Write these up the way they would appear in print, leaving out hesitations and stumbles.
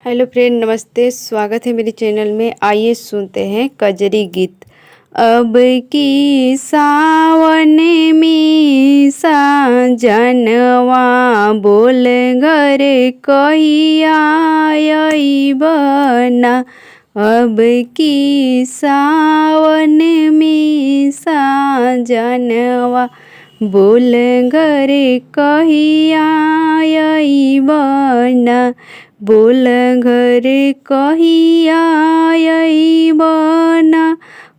Hello friend, नमस्ते। स्वागत है मेरे चैनल में। आइए सुनते हैं कजरी गीत। अब की सावन में साजनवा बोल घर कहिया अइबना। अब की सावन में साजनवा बोल घर कहिया अइबना। बोल घर कहिया अइबना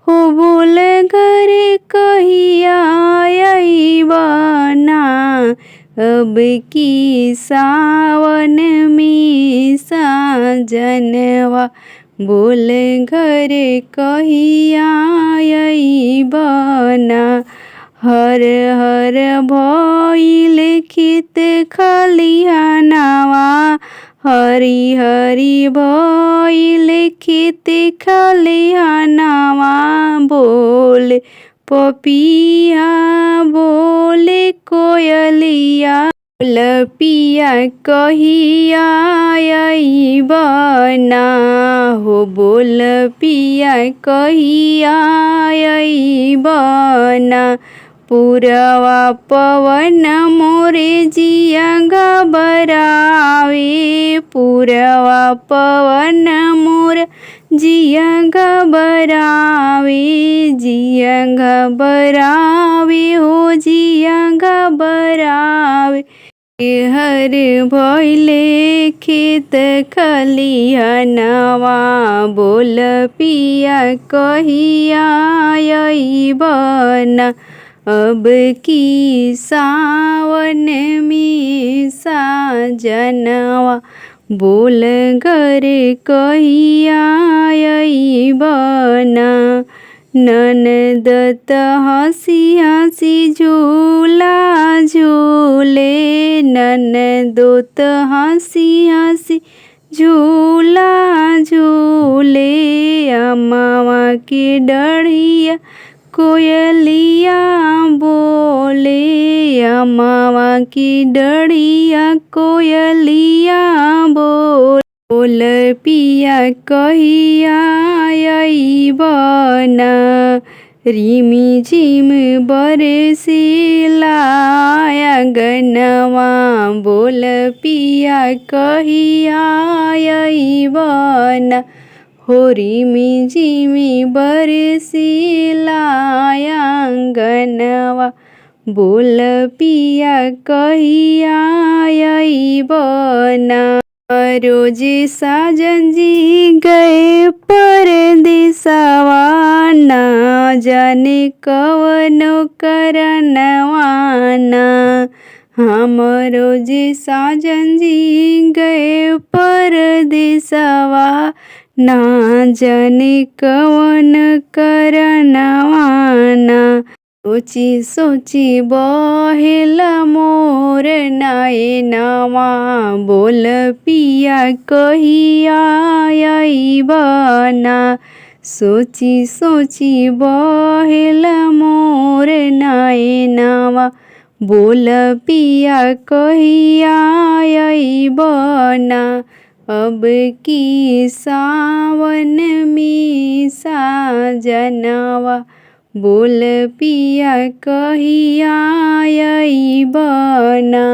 हो, बोल घर कहिया अइबना। अब की सावन में साजनवा बोल घर कहिया अइबना। हर हर भइल खेत खलिहानवा, हरी हरी भइल खेत खलिहानवा। बोल पपिया बोल कोयलिया, बोल पिया कहिया अइबना हो, बोल पिया कहिया अइबना। पुरवा पवन मोरे जिया घबरावे, पुरवा पवन मोर जिया घबरावे। जिया घबरावे हो, जिया घबरावे। हर भइले खेत खलिहानवा, बोल पिया कहिया अइबना। अब की सावन में साजनवा बोल घर कहिया अइबना। ननद त हंसी हंसी झूला झूले, ननदो त हंसी हंसी झूला झूले। अम्मावा की डढ़िया कोयलिया बोले, अम्मावा की डढ़िया कोयलिया बोल। बोल पिया कहिया अइबना। रिमी झिम बरसेला अगनवा, बोल पिया कहिया अइबना हो। रिमी झिमी बरसेला आंगनवा, बोल पिया कहिया अइबना। रोज साजन जी गए परदेसवा, ना जाने कवनो करनवा ना। हम रोज साजन जी गए परदेसवा, ना जाने कवन करनवा ना। सोची सोची बहेला मोर नयनवा, बोल पिया कहिया अइबना। सोची सोची बहेला मोर नयनवा, बोल पिया कहिया अइबना। अब की सावन में साजनवा बोल पिया कहिया अइबना।